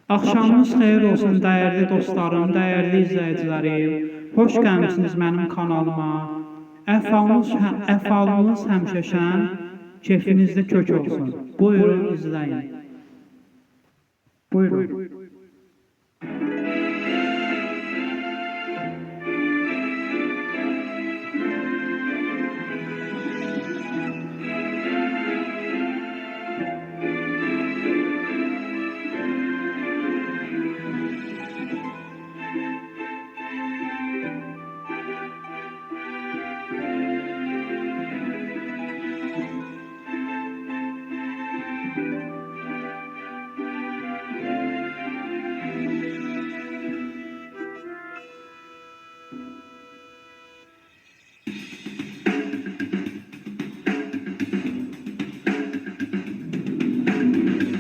Axşamınız xeyir olsun dəyərli dostlarım, dəyərli izləyicilərim. Xoş gəlmisiniz mənim kanalıma. Əhvalınız həmişə şən, keyfinizdə kök olsun. Buyurun izləyin. Buyurun.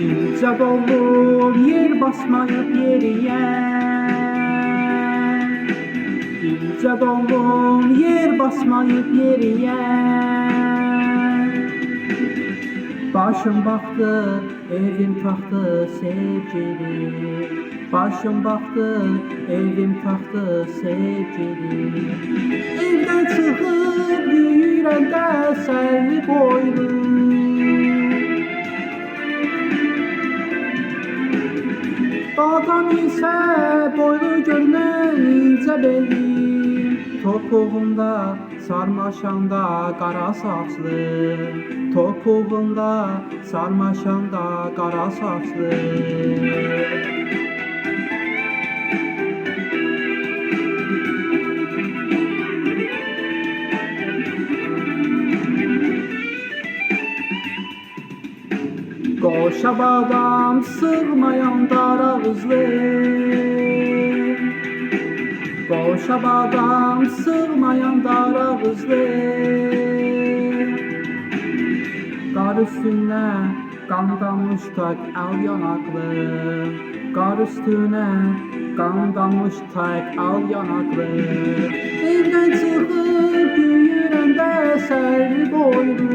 İncə dolur yer basmayıb yeriyə. İncə dolur yer basmayıb yeriyə. Başım baxdı, evim taxtı sevgili. Başım baxdı, evim taxtı sevgili. Evdən çıxıb yürüyəndə sərli boylu. Adam isə boylu görünən incə belli. Topuğunda sarmaşanda qara saçlı. Topuğunda sarmaşanda qara saçlı. Qoşab adam sığmayan dar ağızlı. Qoşab adam sığmayan dar ağızlı. Qar üstünə qan dammış tak al yanaqlı. Qar üstünə qan dammış tak al yanaqlı. Evdən çıxıb yürüyəndə sərli boylu.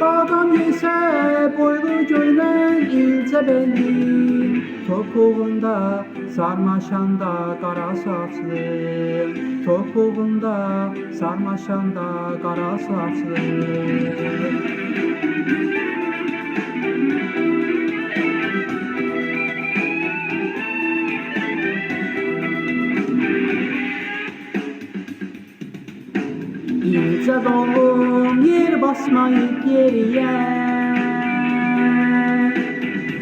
Adam yesə boylu görünən incə belli. Topuğunda sarmaşanda qara saçlı. Topuğunda sarmaşanda qara saçlı. İncə dolum yer basmayıb yeriyə.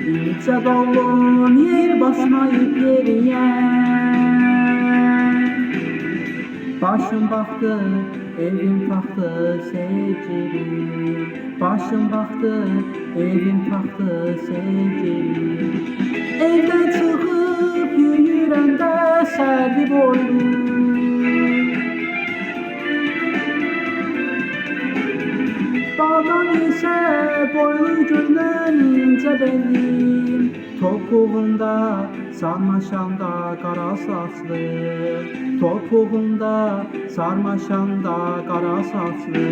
İncə dolum yer basmayıb yeriyə. Başım baxdı, evim taxtı sevgili. Başım baxdı, evim taxtı sevgili. Evdən çıxıb yürüyəndə sərli boylu. Adam isə boylu görünən incə belli. Topuğunda sarmaşanda qara saçlı. Topuğunda sarmaşanda qara saçlı.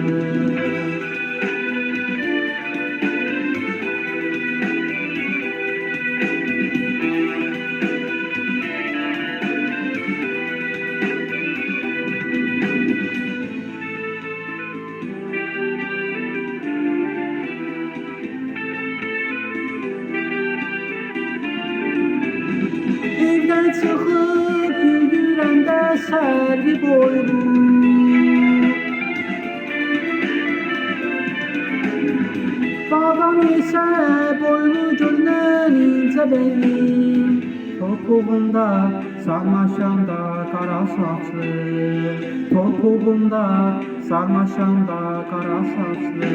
Evdən çıxıb yürüyəndə sərli boylu. Adam isə boylu görünən incə belli. Topuğunda sarmaşanda qara saçlı. Topuğunda sarmaşanda qara saçlı.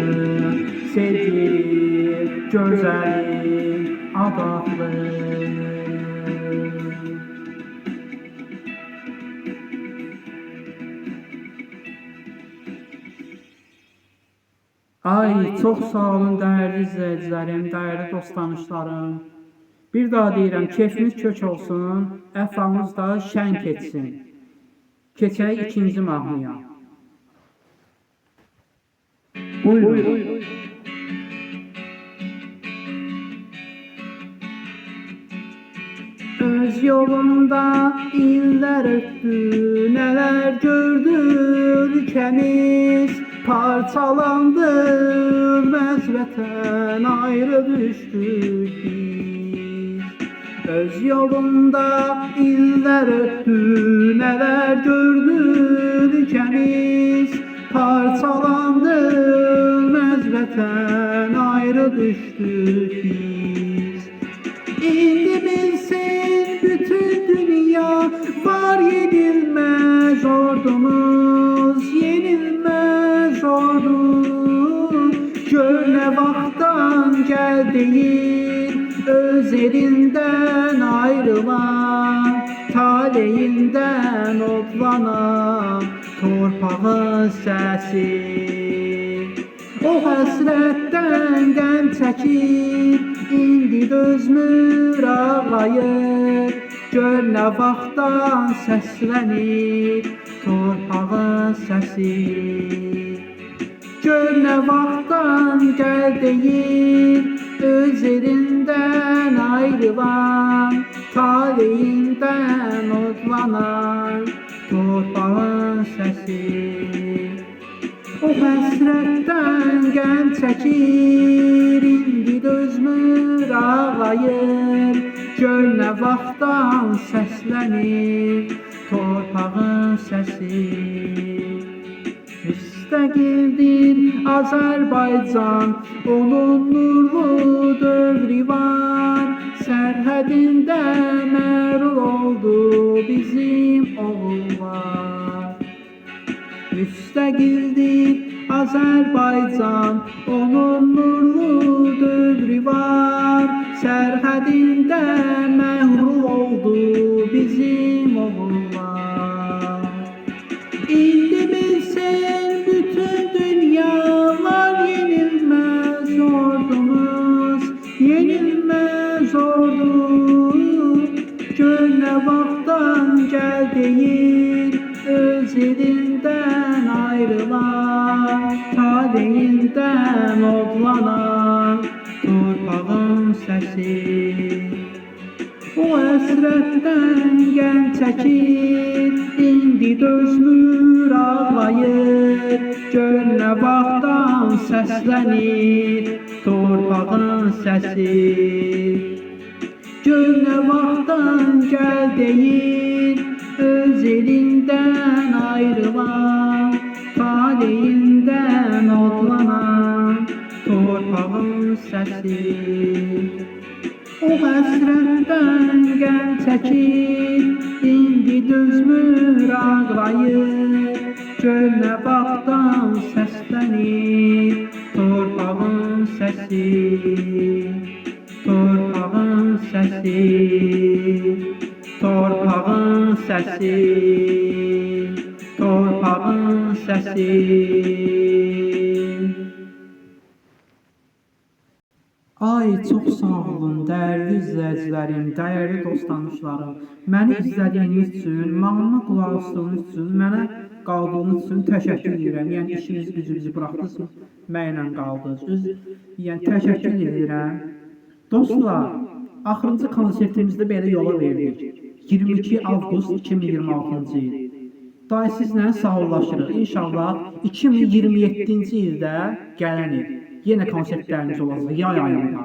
Sevgili, gözəlim, adaqlı. Ay, çox sağ olun dəyərli izləyicilərim, dəyərli dost tanışlarım. Bir daha deyirəm, keyfiniz kök olsun, əhvalınız da şən keçsin. Keçək ikinci mahnıya. Buyurun. Öz yolunda iller öttü, neler gördü ülkemiz. Parçalandı, mezveten ayrı düştük biz. Öz yolunda iller öttü, neler gördü ülkemiz. Parçalandı, mezveten ayrı düştük biz. İndi bilsin bütün dünya, var yenilmez ordumuz, yenilmez ordu. Gör ne vaxtdan gel deyir, öz elinden ayrılan, taleyinden odlanan torpağın səsi. O həsrətdən qəm çəkir, indi dözmür ağlayır. Gör nə vaxtdan səslənir torpağın səsi. Gör nə vaxtdan gəl deyir, öz elindən ayrılan, taleyindən odlanan torpağın səsi. O həsrətdən qəm çəkir, indi dözmür ağlayır. Gör nə vaxtdan səslənir torpağın səsi. Müstəqildir Azərbaycan, onun nurlu dövrü var. Sərhədində mərul oldu bizim oğullar. Müstəqildir Azərbaycan, onun nurlu dövrü var. Sərhədində məhrul oldu bizim oğullar. İndi bilsin bütün dünyalar, yenilmez ordumuz, yenilmez ordu. Gör nə vaxtdan gəl deyir, öz elindən ayrılan, taleyindən odlanan torpağın səsi. O həsrətdən qəm çəkir, indi dözmür ağlayır. Gör nə vaxtdan səslənir torpağın səsi. Gör nə vaxtdan gəl deyir, öz elindən ayrılan, taleyindən odlanan torpağın səsi. O həsrətdən qəm çəkir, indi dözmür ağlayır. Gör nə vaxtdan səslənir torpağın səsi. Torpağın səsi, torpağın səsi, torpağın səsi. Ay, çox sağ olun, dəyərli izləyicilərim, dəyərli dost-tanışlarım. Məni izlədiyiniz üçün, mahnıma qulaq asdığınız üçün, mənə qaldığınız üçün təşəkkür edirəm. Yəni, işiniz gücünüzü buraxdınız, mənlə qaldınız. Yəni, təşəkkür edirəm. Dostlar, axırıncı konsertimizdə belə yola verdik. 22 avqust 2026-cı il. Day sizlə sağollaşırıq. İnşallah 2027-ci ildə gələn il yenə konsertlərimiz olacaq, yay ayında.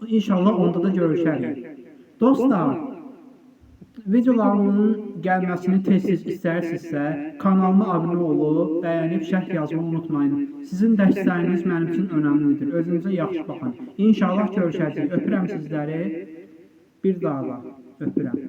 İnşallah onda da görüşərik. Dostlar, videolarımın gəlməsini tez-tez istəyirsinizsə, kanalıma abunə olub, bəyənib, şərh yazmayı unutmayın. Sizin dəstəyiniz mənim üçün önəmlidir. Özünüzə yaxşı baxın. İnşallah görüşəcəyik. Öpürəm sizləri. Bir daha da öpürəm.